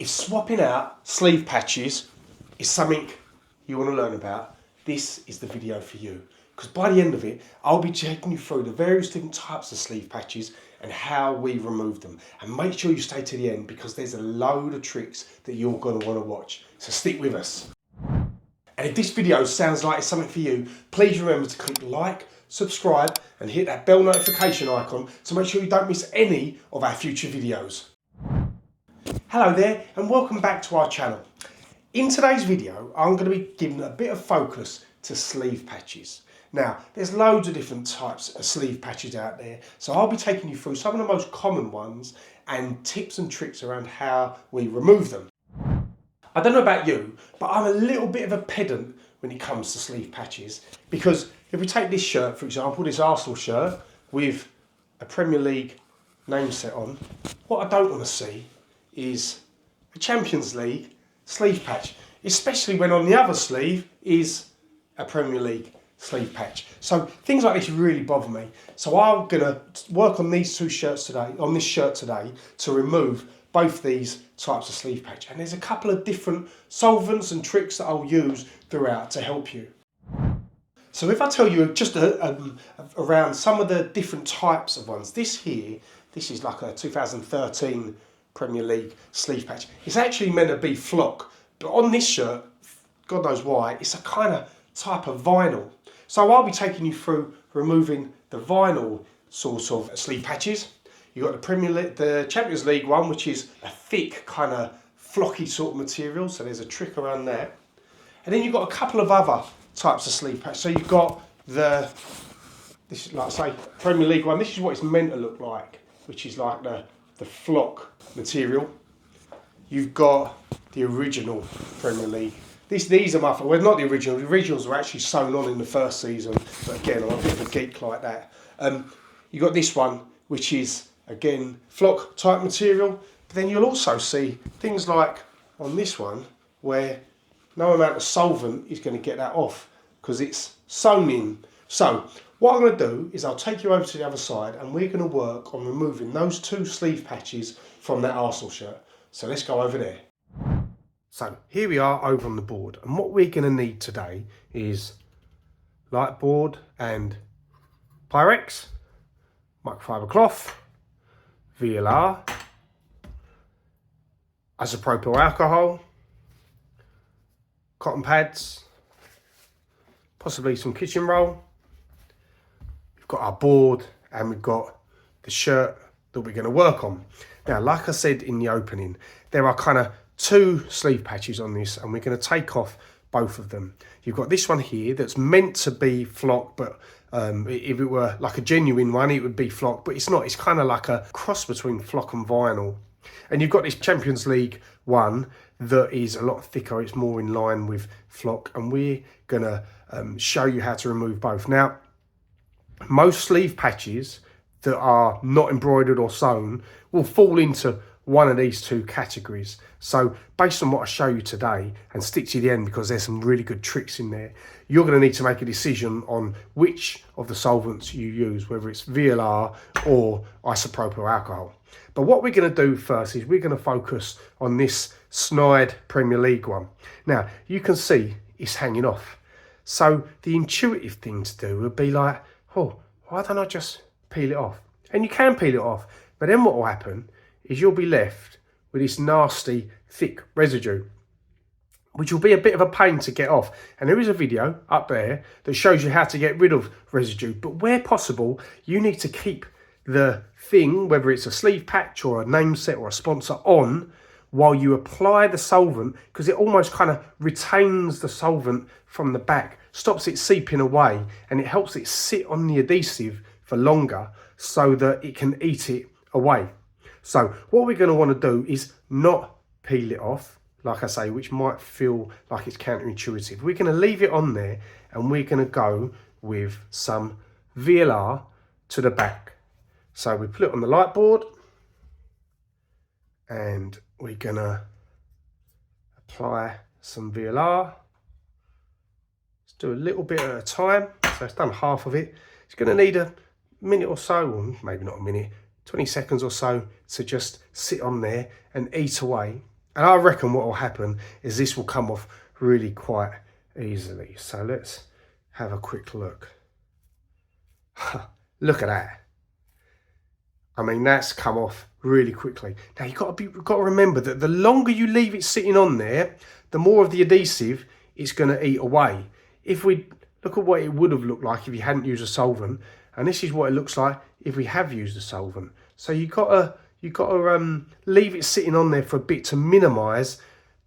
If swapping out sleeve patches is something you want to learn about, this is the video for you. Because by the end of it, I'll be taking you through the various different types of sleeve patches and how we remove them. And make sure you stay to the end because there's a load of tricks that you're going to want to watch. So stick with us. And if this video sounds like it's something for you, please remember to click like, subscribe and hit that bell notification icon to make sure you don't miss any of our future videos. Hello there and welcome back to our channel. In today's video, I'm going to be giving a bit of focus to sleeve patches. Now, there's loads of different types of sleeve patches out there, so I'll be taking you through some of the most common ones and tips and tricks around how we remove them. I don't know about you, but I'm a little bit of a pedant when it comes to sleeve patches, because if we take this shirt, for example, this Arsenal shirt with a Premier League name set on, what I don't want to see is a Champions League sleeve patch, especially when on the other sleeve is a Premier League sleeve patch. So things like this really bother me. So I'm gonna work on these two shirts today, on this shirt today, to remove both these types of sleeve patch. And there's a couple of different solvents and tricks that I'll use throughout to help you. So if I tell you just around some of the different types of ones, this is like a 2013 Premier League sleeve patch. It's actually meant to be flock, but on this shirt, God knows why, it's a kind of type of vinyl. So I'll be taking you through removing the vinyl sort of sleeve patches. You've got the Champions League one, which is a thick kind of flocky sort of material. So there's a trick around there. And then you've got a couple of other types of sleeve patch. So you've got this is like, say, Premier League one. This is what it's meant to look like, which is like the flock material. You've got the original Premier League. These are my, well, not the original. The originals were actually sewn on in the first season, but again, I'm a bit of a geek like that. You've got this one, which is again flock type material. But then you'll also see things like on this one where no amount of solvent is going to get that off because it's sewn in. So what I'm going to do is I'll take you over to the other side and we're going to work on removing those two sleeve patches from that Arsenal shirt. So let's go over there. So here we are over on the board, and what we're going to need today is light board and Pyrex, microfiber cloth, VLR, isopropyl alcohol, cotton pads, possibly some kitchen roll. We've got our board and we've got the shirt that we're going to work on. Now, like I said in the opening, there are kind of two sleeve patches on this and we're going to take off both of them. You've got this one here that's meant to be flock, but if it were like a genuine one, it would be flock, but it's not. It's kind of like a cross between flock and vinyl. And you've got this Champions League one that is a lot thicker. It's more in line with flock, and we're going to show you how to remove both. Now, most sleeve patches that are not embroidered or sewn will fall into one of these two categories. So based on what I show you today, and stick to the end because there's some really good tricks in there, you're going to need to make a decision on which of the solvents you use, whether it's VLR or isopropyl alcohol. But what we're going to do first is we're going to focus on this snide Premier League one. Now, you can see it's hanging off. So the intuitive thing to do would be like, oh, why don't I just peel it off? And you can peel it off, but then what will happen is you'll be left with this nasty, thick residue, which will be a bit of a pain to get off. And there is a video up there that shows you how to get rid of residue. But where possible, you need to keep the thing, whether it's a sleeve patch or a name set or a sponsor, on while you apply the solvent, because it almost kind of retains the solvent from the back, stops it seeping away, and it helps it sit on the adhesive for longer so that it can eat it away. So what we're going to want to do is not peel it off, like I say, which might feel like it's counterintuitive. We're going to leave it on there and we're going to go with some VLR to the back. So we put it on the light board and we're going to apply some VLR. Let's do a little bit at a time. So it's done half of it. It's going to need a minute or so, or maybe not a minute, 20 seconds or so to just sit on there and eat away. And I reckon what will happen is this will come off really quite easily. So let's have a quick look. Look at that. I mean, that's come off really quickly. Now you've got to remember that the longer you leave it sitting on there, the more of the adhesive it's going to eat away. If we look at what it would have looked like if you hadn't used a solvent, and this is what it looks like if we have used a solvent. So you've got to leave it sitting on there for a bit to minimise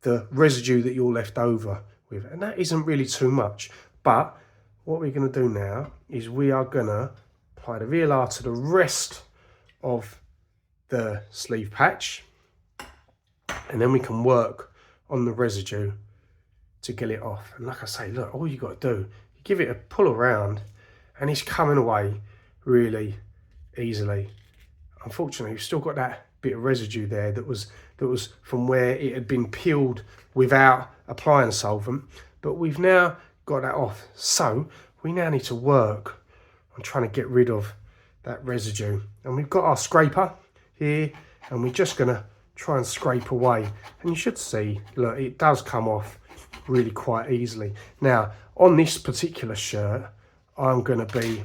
the residue that you're left over with, and that isn't really too much. But what we're going to do now is we are going to apply the VLR to the rest of the sleeve patch, and then we can work on the residue to get it off. And like I say, look, all you got to do, you give it a pull around and it's coming away really easily. Unfortunately, we've still got that bit of residue there that was from where it had been peeled without applying solvent, but we've now got that off. So we now need to work on trying to get rid of that residue. And we've got our scraper here, and we're just going to try and scrape away. And you should see, look, it does come off really quite easily. Now, on this particular shirt, I'm going to be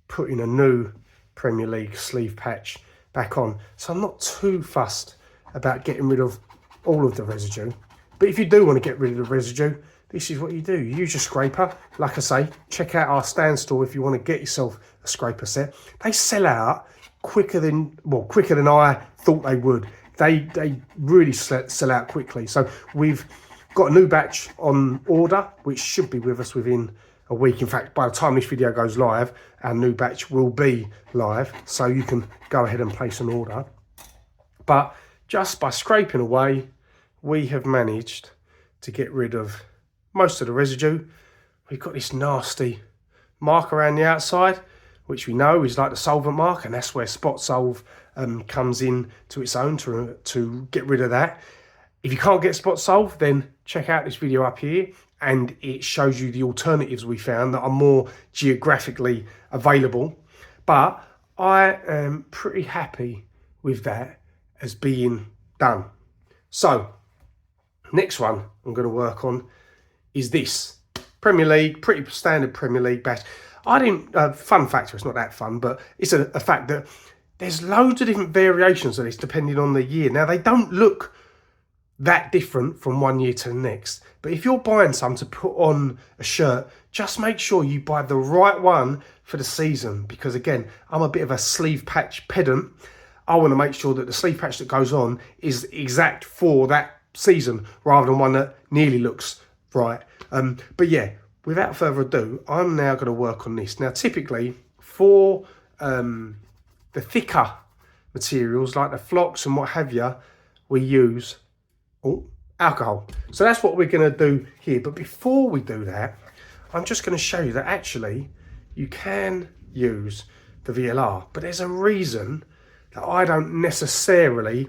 putting a new Premier League sleeve patch back on. So I'm not too fussed about getting rid of all of the residue. But if you do want to get rid of the residue, this is what you do. You use your scraper. Like I say, check out our stand store if you want to get yourself a scraper set. They sell out quicker than I thought they would. They really sell out quickly. So we've got a new batch on order, which should be with us within a week. In fact, by the time this video goes live, our new batch will be live. So you can go ahead and place an order. But just by scraping away, we have managed to get rid of most of the residue. We've got this nasty mark around the outside, which we know is like the solvent mark, and that's where Spot Solve comes in to its own to get rid of that. If you can't get Spot Solve, then check out this video up here, and it shows you the alternatives we found that are more geographically available. But I am pretty happy with that as being done. So next one I'm going to work on is this Premier League, pretty standard Premier League batch. Fun factor, it's not that fun, but it's a fact that there's loads of different variations of this depending on the year. Now, they don't look that different from one year to the next, but if you're buying some to put on a shirt, just make sure you buy the right one for the season, because again, I'm a bit of a sleeve patch pedant. I want to make sure that the sleeve patch that goes on is exact for that season rather than one that nearly looks right. But yeah, without further ado, I'm now going to work on this. Now, typically for the thicker materials like the flocks and what have you, we use alcohol. So that's what we're going to do here. But before we do that, I'm just going to show you that actually you can use the VLR, but there's a reason that I don't necessarily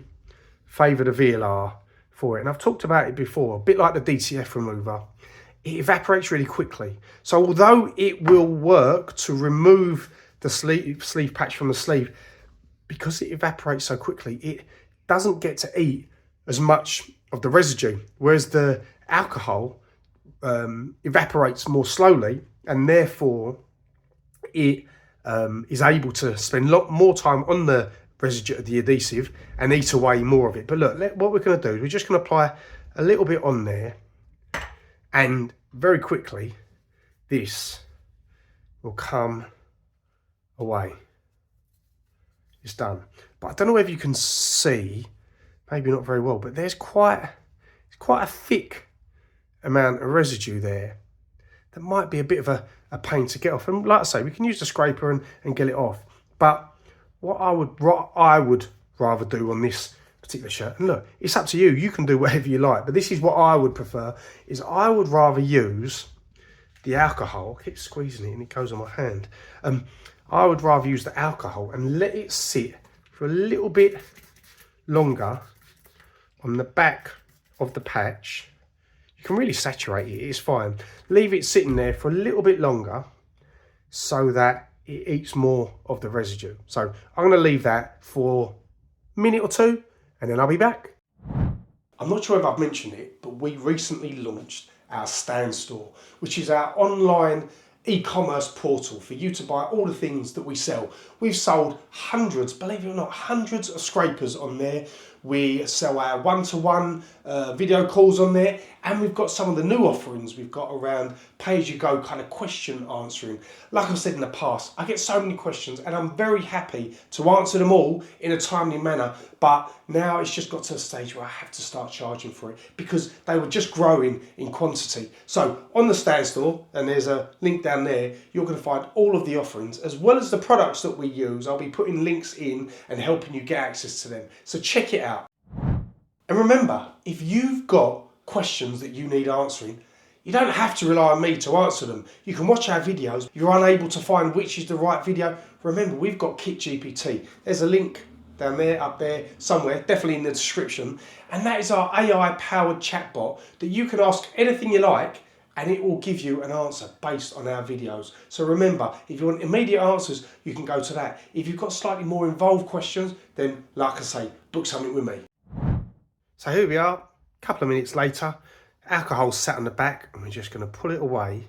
favour the VLR for it. And I've talked about it before, a bit like the DTF remover. It evaporates really quickly. So although it will work to remove the sleeve patch from the sleeve, because it evaporates so quickly, it doesn't get to eat as much of the residue, whereas the alcohol evaporates more slowly, and therefore it is able to spend a lot more time on the residue of the adhesive and eat away more of it. But look, what we're going to do is we're just going to apply a little bit on there, and very quickly this will come away. It's done. But I don't know whether you can see, maybe not very well, but there's quite a thick amount of residue there that might be a bit of a pain to get off. And like I say, we can use the scraper and get it off. But what I would rather do on this particular shirt, and look, it's up to you, you can do whatever you like, but this is what I would prefer, is I would rather use the alcohol. I keep squeezing it and it goes on my hand. I would rather use the alcohol and let it sit for a little bit longer on the back of the patch. You can really saturate it, it's fine. Leave it sitting there for a little bit longer so that it eats more of the residue. So I'm going to leave that for a minute or two and then I'll be back. I'm not sure if I've mentioned it, but we recently launched our Stand Store, which is our online e-commerce portal for you to buy all the things that we sell. We've sold hundreds, believe it or not, hundreds of scrapers on there. We sell our one-to-one video calls on there, and we've got some of the new offerings we've got around pay-as-you-go kind of question answering. Like I've said in the past, I get so many questions and I'm very happy to answer them all in a timely manner, but now it's just got to a stage where I have to start charging for it because they were just growing in quantity. So on the Stand Store, and there's a link down there, you're going to find all of the offerings as well as the products that we use. I'll be putting links in and helping you get access to them. So check it out. And remember, if you've got questions that you need answering, you don't have to rely on me to answer them. You can watch our videos. If you're unable to find which is the right video, remember, we've got Kit GPT. There's a link down there, up there, somewhere, definitely in the description. And that is our AI-powered chatbot that you can ask anything you like and it will give you an answer based on our videos. So remember, if you want immediate answers, you can go to that. If you've got slightly more involved questions, then like I say, book something with me. So here we are, a couple of minutes later, alcohol's sat on the back and we're just going to pull it away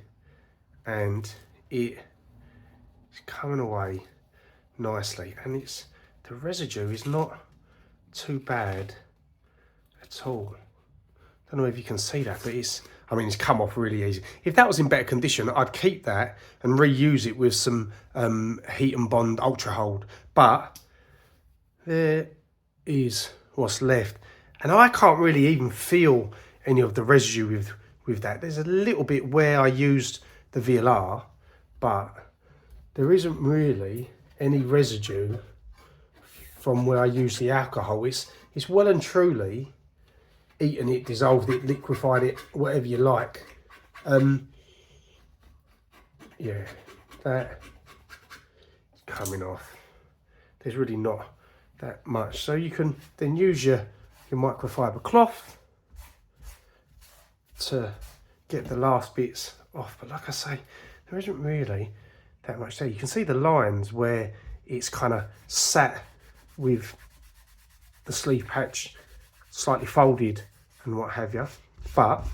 and it's coming away nicely, and the residue is not too bad at all. Don't know if you can see that, but it's come off really easy. If that was in better condition, I'd keep that and reuse it with some Heat and Bond Ultra Hold, but there is what's left. And I can't really even feel any of the residue with that. There's a little bit where I used the VLR, but there isn't really any residue from where I used the alcohol. It's well and truly eaten it, dissolved it, liquefied it, whatever you like. Yeah, that is coming off. There's really not that much. So you can then use your microfiber cloth to get the last bits off, but like I say, there isn't really that much there. You can see the lines where it's kind of sat with the sleeve patch slightly folded and what have you, but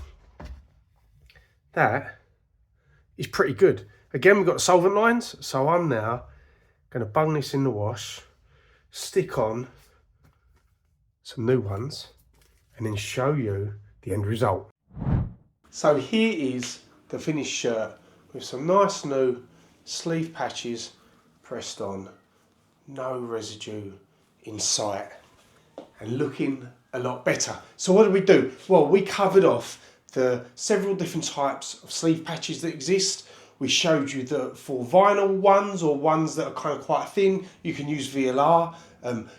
that is pretty good. Again, we've got solvent lines, so I'm now going to bung this in the wash, stick on some new ones, and then show you the end result. So here is the finished shirt with some nice new sleeve patches pressed on, no residue in sight, and looking a lot better. So what did we do? Well, we covered off the several different types of sleeve patches that exist. We showed you that for vinyl ones or ones that are kind of quite thin, you can use VLR.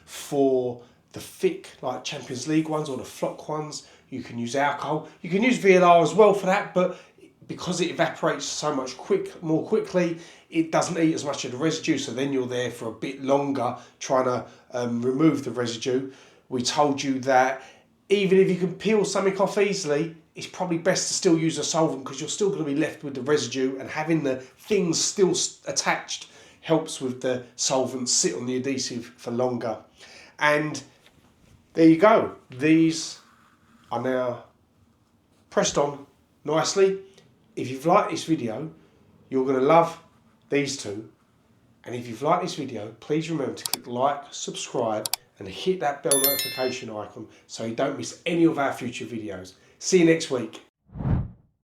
For the thick, like Champions League ones or the flock ones, you can use alcohol. You can use VLR as well for that, but because it evaporates so much more quickly, it doesn't eat as much of the residue, so then you're there for a bit longer trying to remove the residue. We told you that even if you can peel something off easily, it's probably best to still use a solvent because you're still going to be left with the residue, and having the things still attached helps with the solvent sit on the adhesive for longer. And there you go. These are now pressed on nicely. If you've liked this video, you're going to love these two. And if you've liked this video, please remember to click like, subscribe, and hit that bell notification icon so you don't miss any of our future videos. See you next week.